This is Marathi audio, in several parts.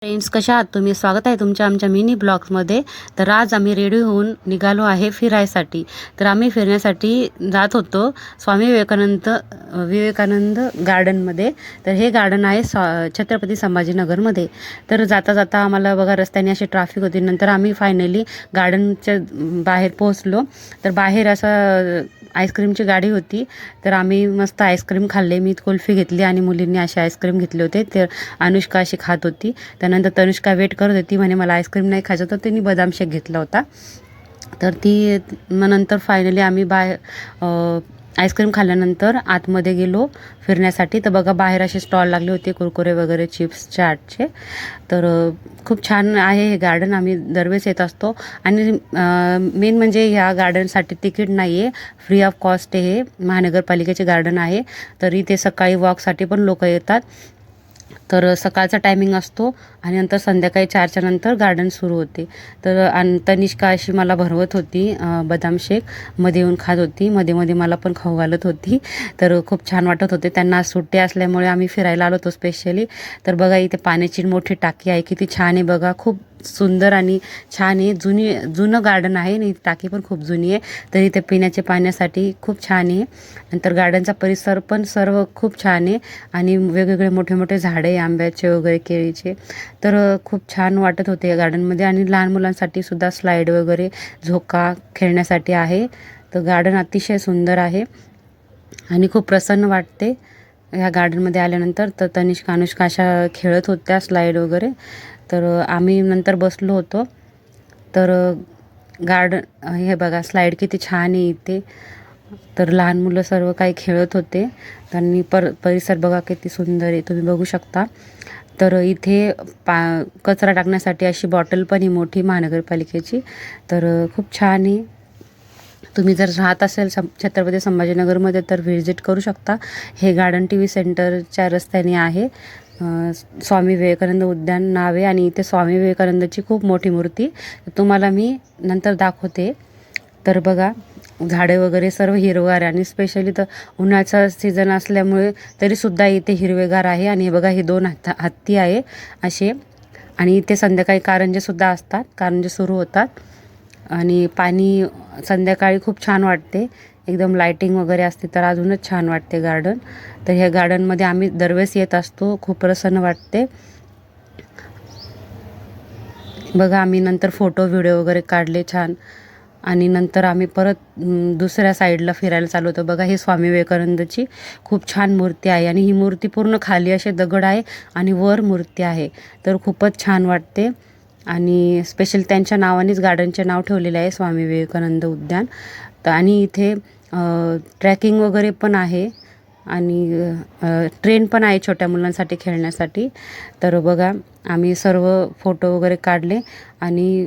फ्रेंड्स, कशा आहात तुम्ही? स्वागत आहे तुमच्या आमच्या मिनी ब्लॉग्समध्ये. तर आज आम्ही रेडी होऊन निघालो आहे फिरायसाठी. तर आम्ही फिरण्यासाठी जात होतो स्वामी विवेकानंद गार्डनमध्ये. तर हे गार्डन आहे छत्रपती संभाजीनगरमध्ये. तर जाता जाता आम्हाला बघा रस्त्याने अशी ट्रॅफिक होती. नंतर आम्ही फायनली गार्डनच्या बाहेर पोहोचलो. तर बाहेर असं आईस्क्रीमची गाडी होती. तर आम्ही मस्त आईस्क्रीम खाल्ले. मी कुल्फी घेतली आणि मुलींनी असे आईस्क्रीम घेतले होते. तर अनुष्का अशी खात होती. त्यानंतर तनुष्का वेट करत होती, म्हणे मला आईस्क्रीम नाही खायचं, तर तिने बदाम शेक घेतला होता. तर ती मग नंतर फायनली आम्ही आईस्क्रीम खाल्ल्यानंतर आतमध्ये गेलो फिरण्यासाठी. तर बघा बाहेर असे स्टॉल लागले होते कुरकुरे वगैरे, चिप्स, चाटचे. तर खूप छान आहे हे गार्डन. आम्ही दरवेळेस येत असतो. आणि मेन म्हणजे ह्या गार्डनसाठी तिकीट नाही आहे, फ्री ऑफ कॉस्ट हे महानगरपालिकेचे गार्डन आहे. तर इथे सकाळी वॉकसाठी पण लोक येतात. तर सकाळचा टायमिंग असतो आणि नंतर संध्याकाळी 4च्या नंतर गार्डन सुरू होते. तर तनिष्का अशी मला भरवत होती बदाम शेक, मध्ये येऊन खात होती, मध्ये मध्ये मला पण खाऊ घालत होती. तर खूप छान वाटत होते. त्यांना सुट्टी असल्यामुळे आम्ही फिरायला आलो होतो स्पेशली. तर बघा इथे पाण्याची मोठी टाकी आहे, किती छान आहे बघा, खूप सुंदर आणि छान आहे. जुनं गार्डन आहे आणि टाकी पण खूप जुनी आहे. तर इथे पिण्याच्या पाण्यासाठी खूप छान आहे. नंतर गार्डनचा परिसर पण सर्व खूप छान आहे आणि वेगवेगळे मोठे मोठे झाडे, आंब्याचे वगैरे, केळीचे. तर खूप छान वाटत होते या गार्डनमध्ये. आणि लहान मुलांसाठी सुद्धा स्लाईड वगैरे, झोका खेळण्यासाठी आहे. तर गार्डन अतिशय सुंदर आहे आणि खूप प्रसन्न वाटते ह्या गार्डनमध्ये आल्यानंतर. तर तनिष्का, अनुष्का अशा खेळत होत्या स्लाईड वगैरे. तर आम्ही नंतर बसलो होतो. तर गार्डन हे बघा, स्लाईड किती छान आहे इथे. तर लहान मुलं सर्व काही खेळत होते. त्यांनी परिसर बघा किती सुंदर आहे, तुम्ही बघू शकता. तर इथे कचरा टाकण्यासाठी अशी बॉटल पण आहे मोठी महानगरपालिकेची. तर खूप छान आहे. तुम्ही जर राहत असेल छत्रपती संभाजीनगरमध्ये तर व्हिजिट करू शकता. हे गार्डन टी व्ही सेंटरच्या रस्त्याने आहे. स्वामी विवेकानंद उद्यान नाव आहे आणि इथे स्वामी विवेकानंदची खूप मोठी मूर्ती तुम्हाला मी नंतर दाखवते. तर बघा झाडे वगैरे सर्व हिरवेगार आहे आणि स्पेशली तर उन्हाळ्याचा सीझन असल्यामुळे तरीसुद्धा इथे हिरवेगार आहे. आणि हे बघा, हे 2 हत्ती आहे असे. आणि इथे संध्याकाळी कारंजेसुद्धा असतात, कारंजे सुरू होतात. आणि पाणी संध्याकाळी खूप छान वाटते, एकदम लाईटिंग वगैरे असते तर अजूनच छान वाटते गार्डन. तर ह्या गार्डनमध्ये आम्ही दरवेळेस येत असतो, खूप प्रसन्न वाटते. बघा आम्ही नंतर फोटो व्हिडिओ वगैरे काढले छान. आणि नंतर आम्ही परत दुसऱ्या साईडला फिरायला चालू होतो. बघा ही स्वामी विवेकानंदची खूप छान मूर्ती आहे आणि ही मूर्ती पूर्ण खाली असे दगड आहे आणि वर मूर्ती आहे. तर खूपच छान वाटते. आणि स्पेशल त्यांच्या नावानेच गार्डनचे नाव ठेवलेले आहे, स्वामी विवेकानंद उद्यान. तर आणि इथे ट्रॅकिंग वगैरे पण आहे आणि ट्रेन पण आहे छोट्या मुलांसाठी खेळण्यासाठी. तर बघा आम्ही सर्व फोटो वगैरे काढले आणि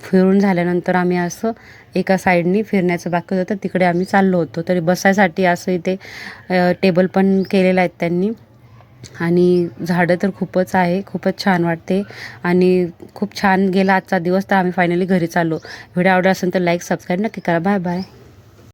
फिरून झाल्यानंतर आम्ही असं एका साईडनी फिरण्याचं बाकी होतं, तर तिकडे आम्ही चाललो होतो. तरी बसायसाठी असं इथे टेबल पण केलेलं आहेत त्यांनी. आणि झाडं तर खूपच आहे, खूपच छान वाटते आणि खूप छान गेला आजचा दिवस. तर आम्ही फायनली घरी चाललो. व्हिडिओ आवडला असेल तर लाईक, सबस्क्राईब नक्की करा. Bye bye.